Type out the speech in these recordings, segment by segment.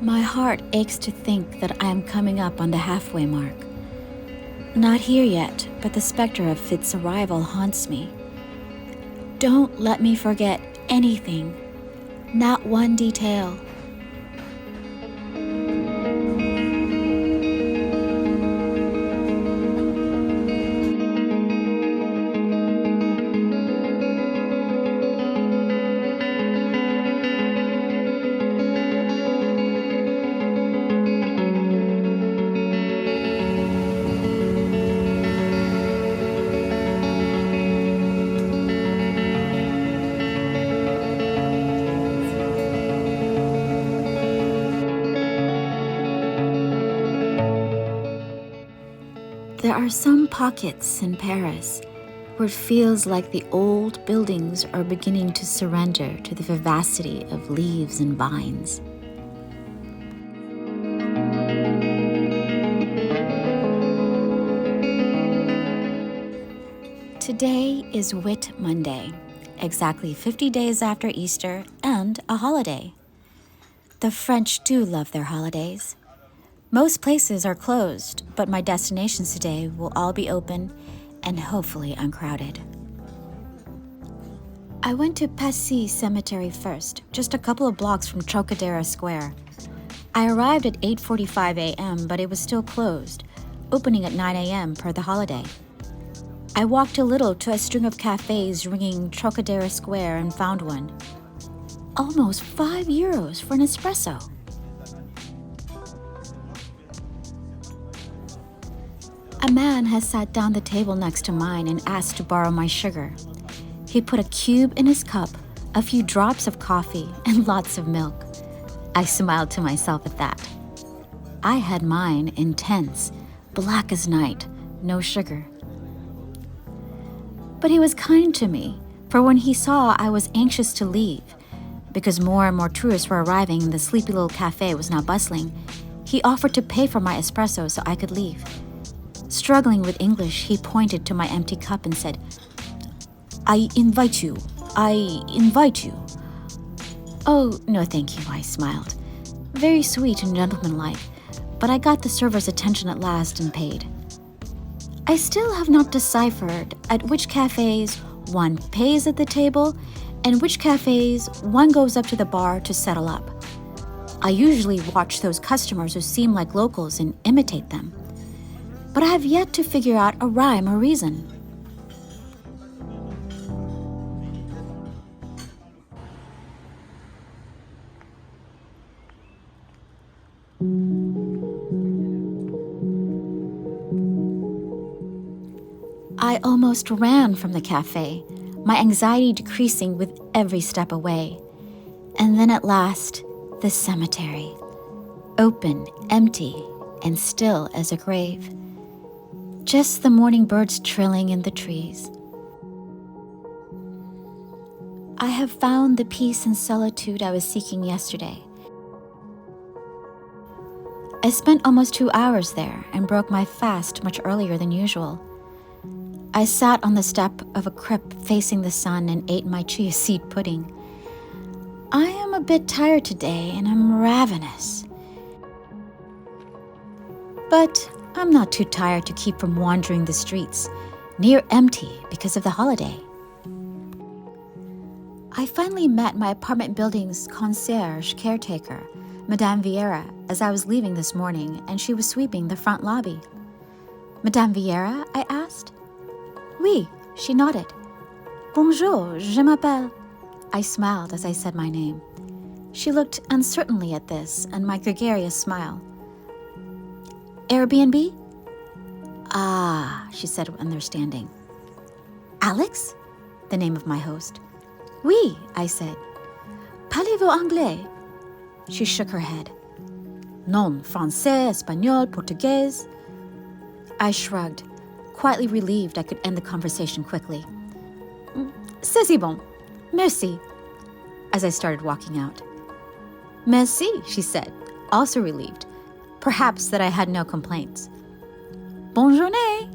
My heart aches to think that I am coming up on the halfway mark. Not here yet, but the specter of its arrival haunts me. Don't let me forget anything, not one detail. There are some pockets in Paris where it feels like the old buildings are beginning to surrender to the vivacity of leaves and vines. Today is Whit Monday, exactly 50 days after Easter and a holiday. The French do love their holidays. Most places are closed, but my destinations today will all be open and hopefully uncrowded. I went to Passy Cemetery first, just a couple of blocks from Trocadero Square. I arrived at 8:45 a.m., but it was still closed, opening at 9 a.m. per the holiday. I walked a little to a string of cafes ringing Trocadero Square and found one. Almost €5 for an espresso. A man has sat down the table next to mine and asked to borrow my sugar. He put a cube in his cup, a few drops of coffee, and lots of milk. I smiled to myself at that. I had mine intense, black as night, no sugar. But he was kind to me, for when he saw I was anxious to leave, because more and more tourists were arriving and the sleepy little cafe was now bustling, he offered to pay for my espresso so I could leave. Struggling with English, he pointed to my empty cup and said, I invite you. Oh, no thank you, I smiled. Very sweet and gentlemanlike, but I got the server's attention at last and paid. I still have not deciphered at which cafes one pays at the table and which cafes one goes up to the bar to settle up. I usually watch those customers who seem like locals and imitate them. But I have yet to figure out a rhyme or reason. I almost ran from the cafe, my anxiety decreasing with every step away. And then at last, the cemetery. Open, empty, and still as a grave. Just the morning birds trilling in the trees. I have found the peace and solitude I was seeking yesterday. I spent almost 2 hours there and broke my fast much earlier than usual. I sat on the step of a crypt facing the sun and ate my chia seed pudding. I am a bit tired today and I'm ravenous. But I'm not too tired to keep from wandering the streets, near empty because of the holiday. I finally met my apartment building's concierge caretaker, Madame Vieira, as I was leaving this morning, and she was sweeping the front lobby. Madame Vieira, I asked. Oui, she nodded. Bonjour, je m'appelle. I smiled as I said my name. She looked uncertainly at this and my gregarious smile. Airbnb? Ah, she said with understanding. Alex? The name of my host. Oui, I said. Parlez-vous anglais? She shook her head. Non, français, espagnol, portugais. I shrugged, quietly relieved I could end the conversation quickly. C'est bon. Merci. As I started walking out. Merci, she said, also relieved. Perhaps that I had no complaints. Bonne journée!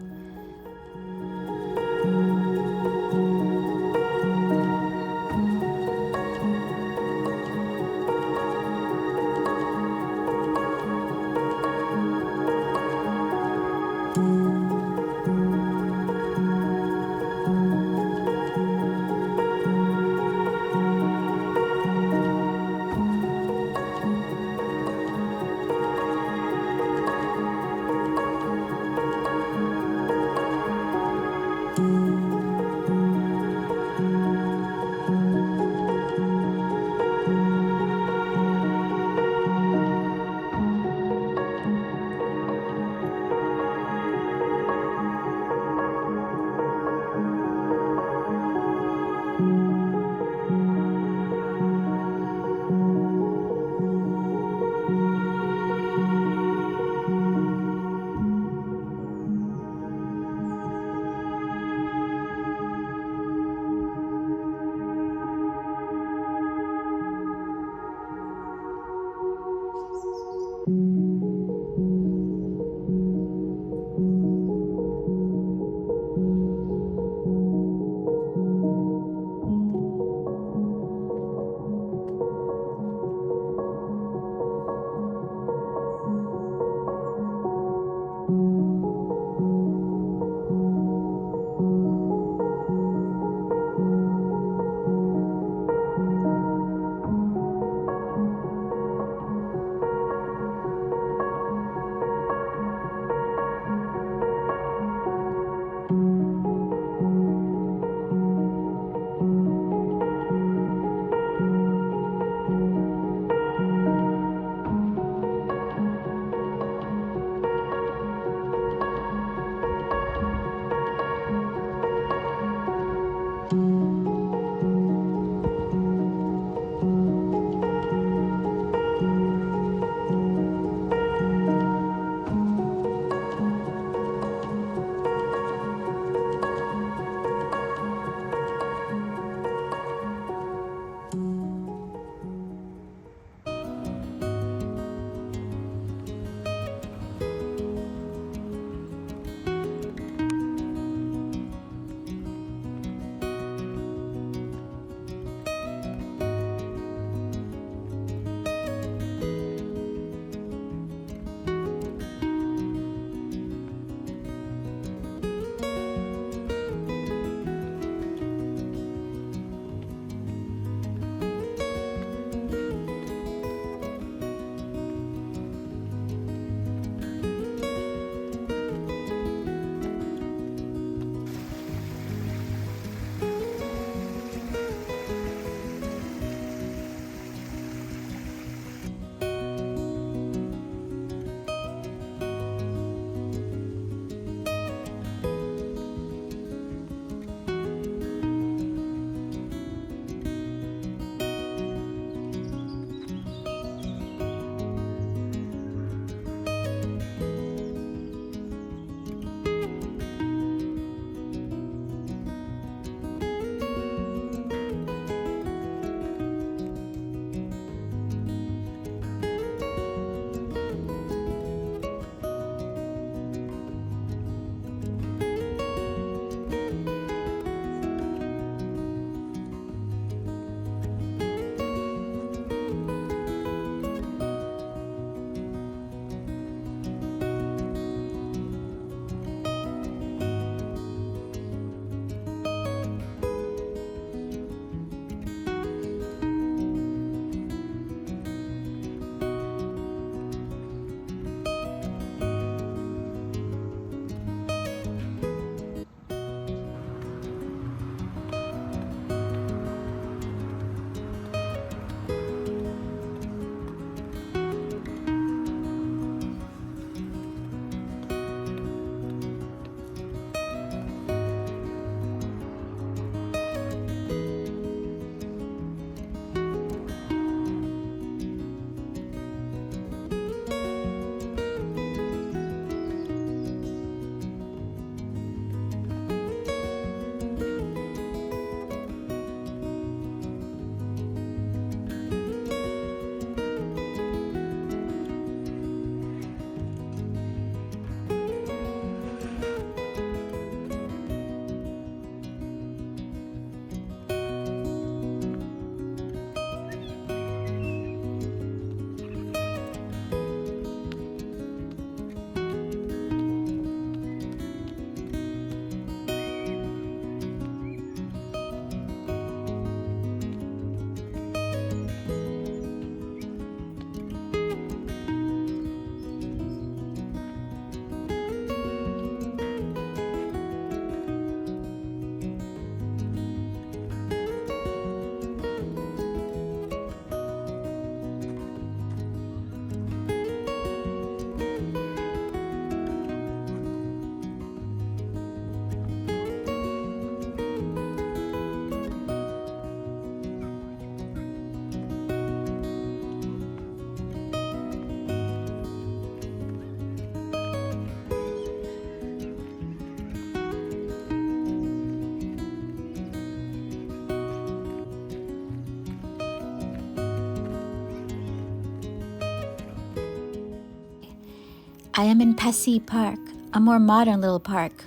I am in Passy Park, a more modern little park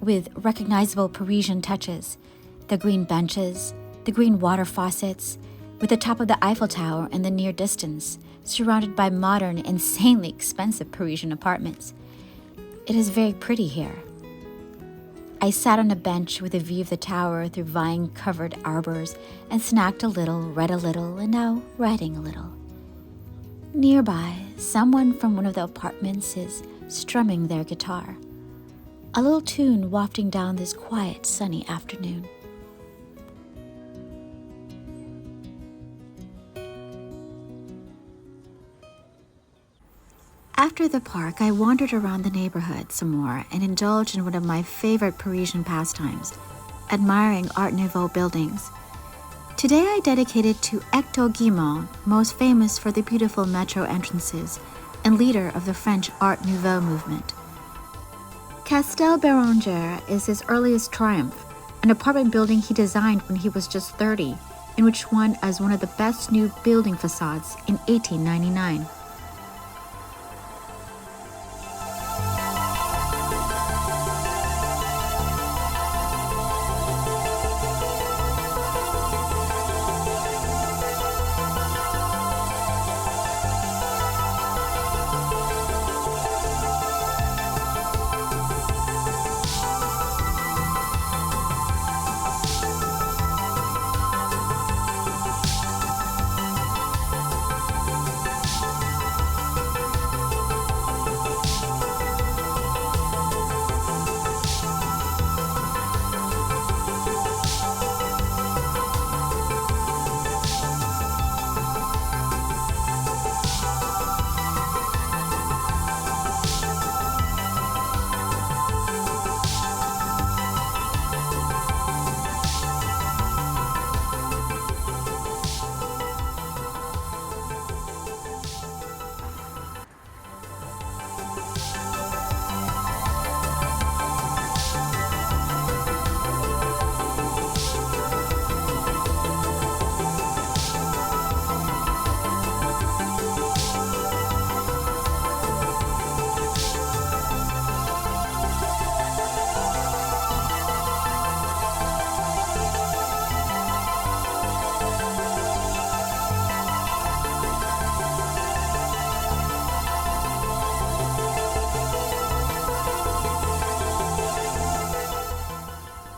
with recognizable Parisian touches. The green benches, the green water faucets, with the top of the Eiffel Tower in the near distance, surrounded by modern, insanely expensive Parisian apartments. It is very pretty here. I sat on a bench with a view of the tower through vine-covered arbors and snacked a little, read a little, and now writing a little. Nearby, someone from one of the apartments is strumming their guitar, a little tune wafting down this quiet, sunny afternoon. After the park, I wandered around the neighborhood some more and indulged in one of my favorite Parisian pastimes, admiring Art Nouveau buildings. Today I dedicated to Hector Guimard, most famous for the beautiful metro entrances and leader of the French Art Nouveau movement. Castel Beranger is his earliest triumph, an apartment building he designed when he was just 30, and which won as one of the best new building facades in 1899.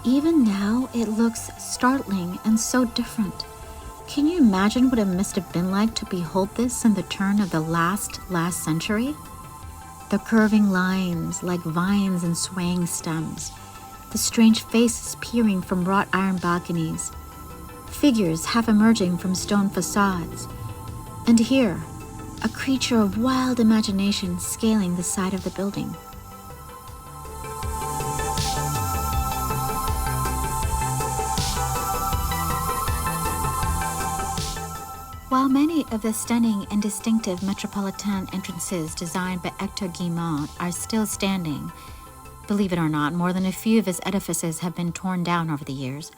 Even now, it looks startling and so different. Can you imagine what it must have been like to behold this in the turn of the last century? The curving lines like vines and swaying stems, the strange faces peering from wrought iron balconies, figures half emerging from stone facades, and here, a creature of wild imagination scaling the side of the building. While many of the stunning and distinctive Metropolitan entrances designed by Hector Guimard are still standing, believe it or not, more than a few of his edifices have been torn down over the years,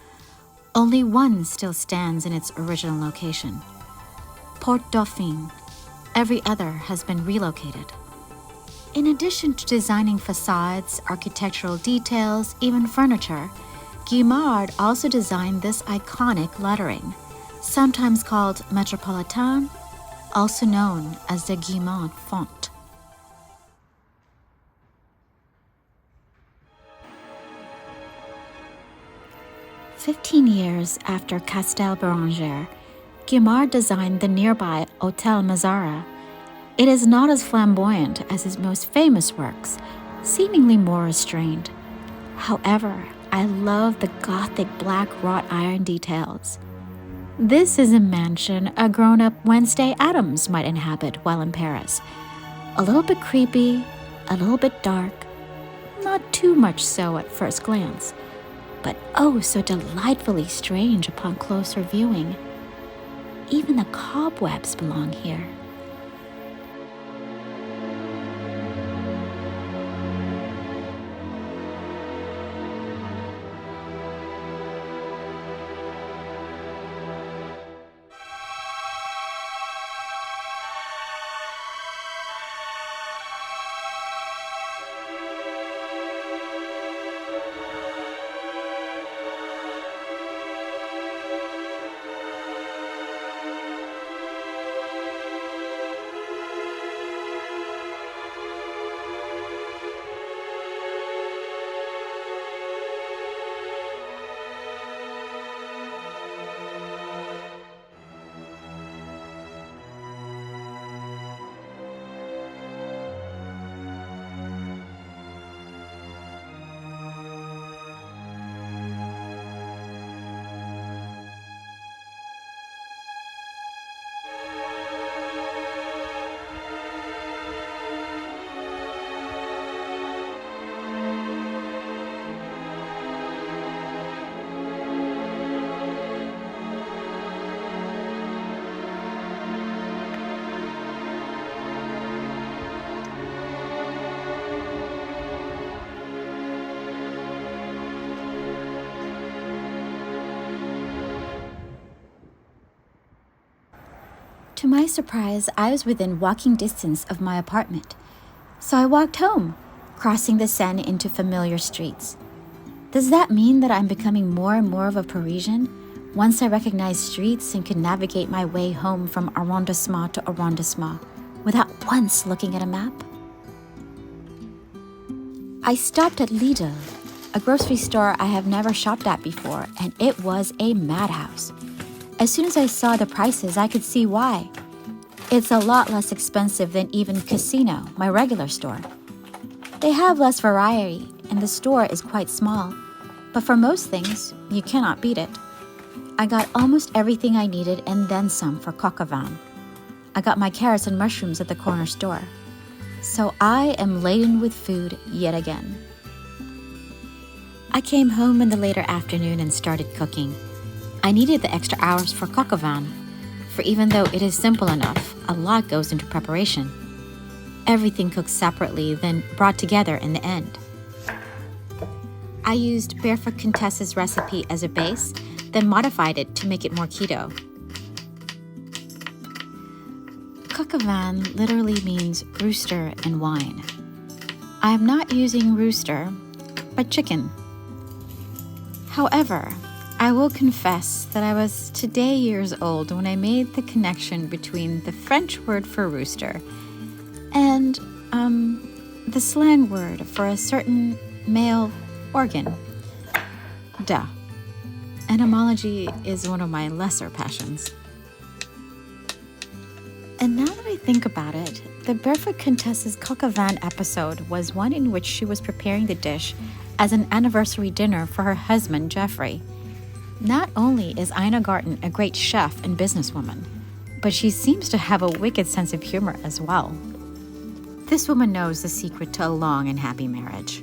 only one still stands in its original location. Porte Dauphine. Every other has been relocated. In addition to designing facades, architectural details, even furniture, Guimard also designed this iconic lettering, sometimes called Metropolitan, also known as the Guimard font. "15 years after Castel Beranger, Guimard designed the nearby Hotel Mezzara. It is not as flamboyant as his most famous works, seemingly more restrained. However, I love the Gothic black wrought iron details. This is a mansion a grown-up Wednesday Addams might inhabit while in Paris. A little bit creepy, a little bit dark, not too much so at first glance, but oh so delightfully strange upon closer viewing. Even the cobwebs belong here." To my surprise, I was within walking distance of my apartment. So I walked home, crossing the Seine into familiar streets. Does that mean that I'm becoming more and more of a Parisian once I recognize streets and can navigate my way home from arrondissement to arrondissement without once looking at a map? I stopped at Lidl, a grocery store I have never shopped at before, and it was a madhouse. As soon as I saw the prices, I could see why. It's a lot less expensive than even Casino, my regular store. They have less variety, and the store is quite small. But for most things, you cannot beat it. I got almost everything I needed and then some for COQ AU VIN. I got my carrots and mushrooms at the corner store. So I am laden with food yet again. I came home in the later afternoon and started cooking. I needed the extra hours for COQ AU VIN, for even though it is simple enough, a lot goes into preparation. Everything cooked separately, then brought together in the end. I used Barefoot Contessa's recipe as a base, then modified it to make it more keto. COQ AU VIN literally means rooster and wine. I am not using rooster, but chicken. However, I will confess that I was today years old when I made the connection between the French word for rooster and the slang word for a certain male organ. Duh. Etymology is one of my lesser passions. And now that I think about it, the Barefoot Contessa's COQ AU VIN episode was one in which she was preparing the dish as an anniversary dinner for her husband, Jeffrey. Not only is Ina Garten a great chef and businesswoman, but she seems to have a wicked sense of humor as well. This woman knows the secret to a long and happy marriage.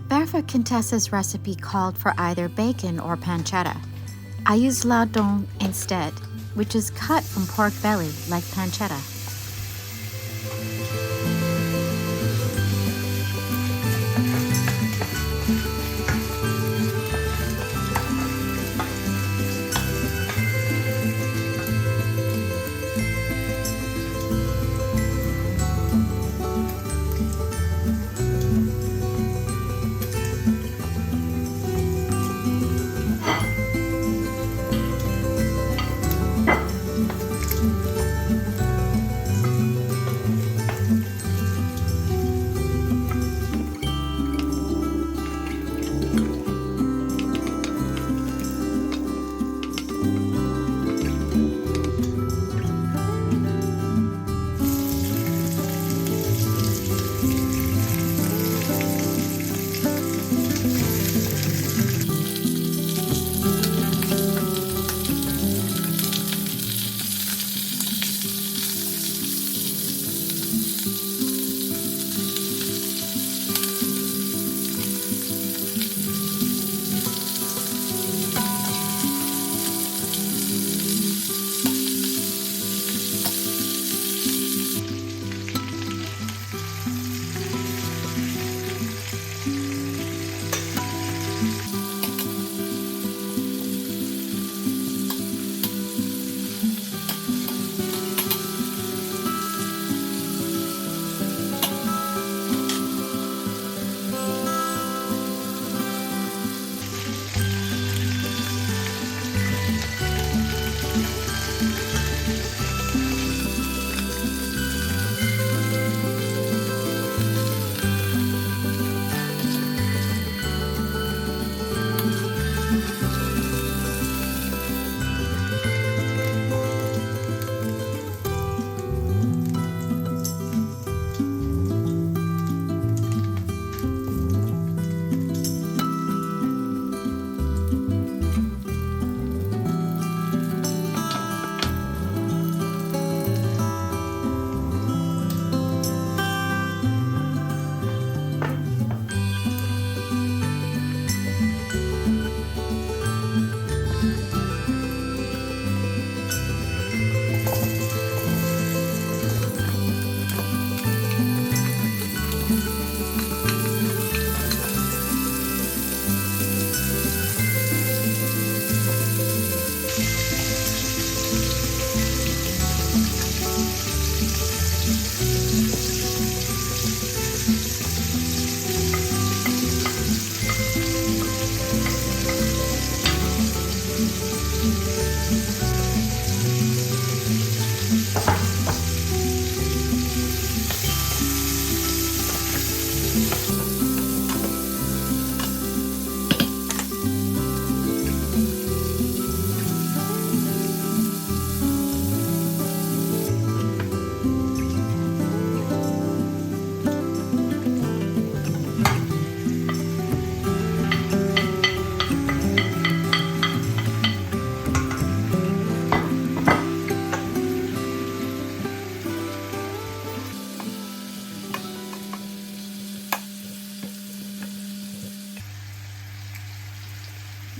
Barefoot Contessa's recipe called for either bacon or pancetta. I used lardons instead, which is cut from pork belly like pancetta.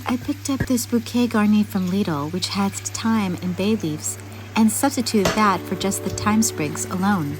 I picked up this bouquet garni from Lidl, which has thyme and bay leaves, and substituted that for just the thyme sprigs alone.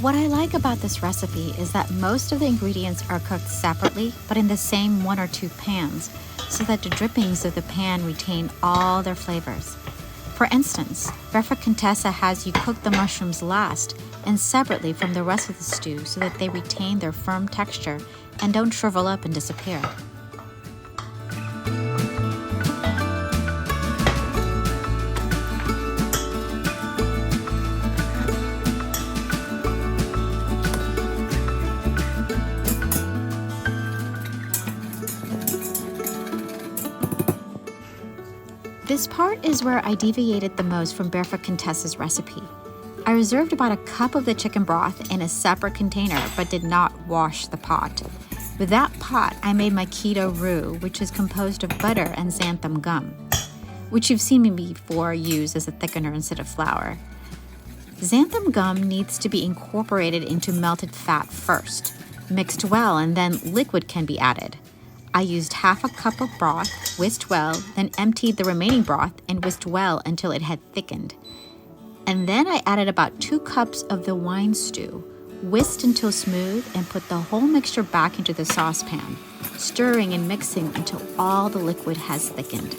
What I like about this recipe is that most of the ingredients are cooked separately, but in the same 1 or 2 pans, so that the drippings of the pan retain all their flavors. For instance, Barefoot Contessa has you cook the mushrooms last and separately from the rest of the stew so that they retain their firm texture and don't shrivel up and disappear. This part is where I deviated the most from Barefoot Contessa's recipe. I reserved about a cup of the chicken broth in a separate container, but did not wash the pot. With that pot, I made my keto roux, which is composed of butter and xanthan gum, which you've seen me before use as a thickener instead of flour. Xanthan gum needs to be incorporated into melted fat first, mixed well, and then liquid can be added. I used half a cup of broth, whisked well, then emptied the remaining broth and whisked well until it had thickened. And then I added about 2 cups of the wine stew, whisked until smooth, and put the whole mixture back into the saucepan, stirring and mixing until all the liquid has thickened.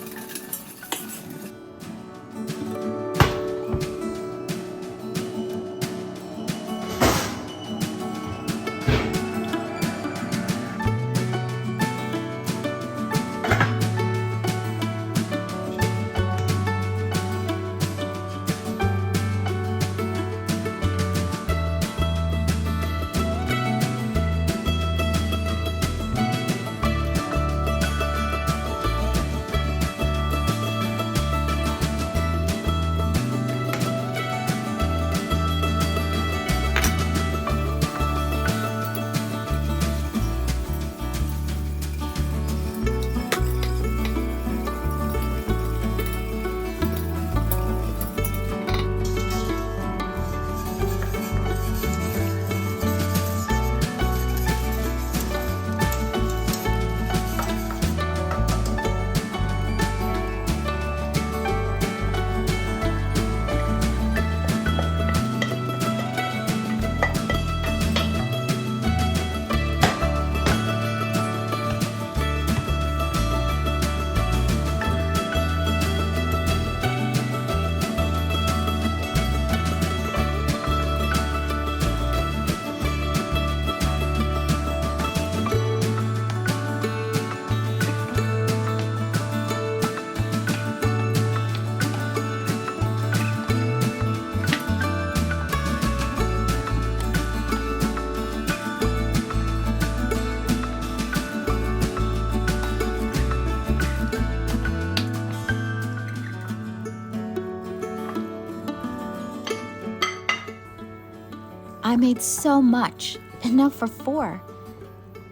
I made so much, enough for 4.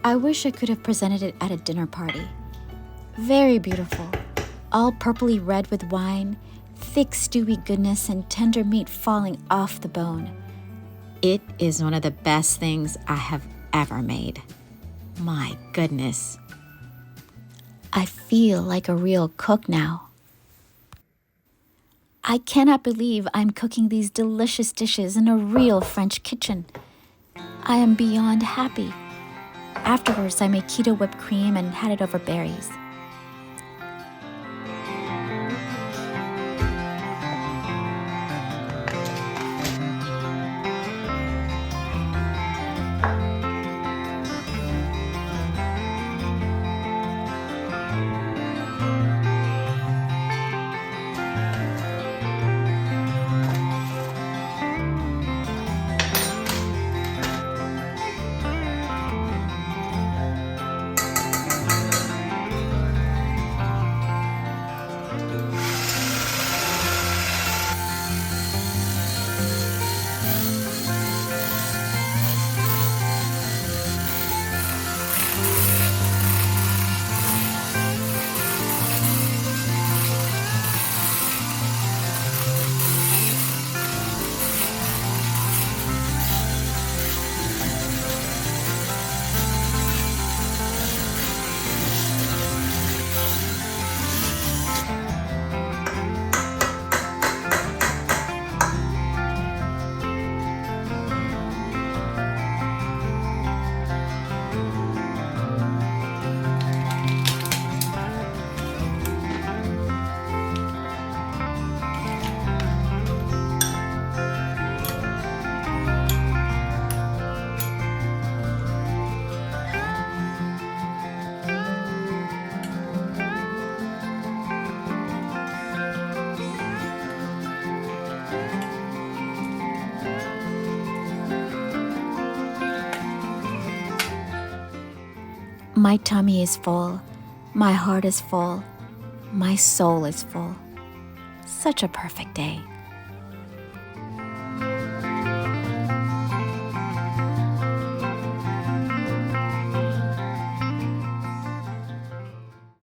I wish I could have presented it at a dinner party. Very beautiful, all purpley red with wine, thick stewy goodness and tender meat falling off the bone. It is one of the best things I have ever made. My goodness. I feel like a real cook now. I cannot believe I'm cooking these delicious dishes in a real French kitchen. I am beyond happy. Afterwards, I made keto whipped cream and had it over berries. My tummy is full, my heart is full, my soul is full. Such a perfect day.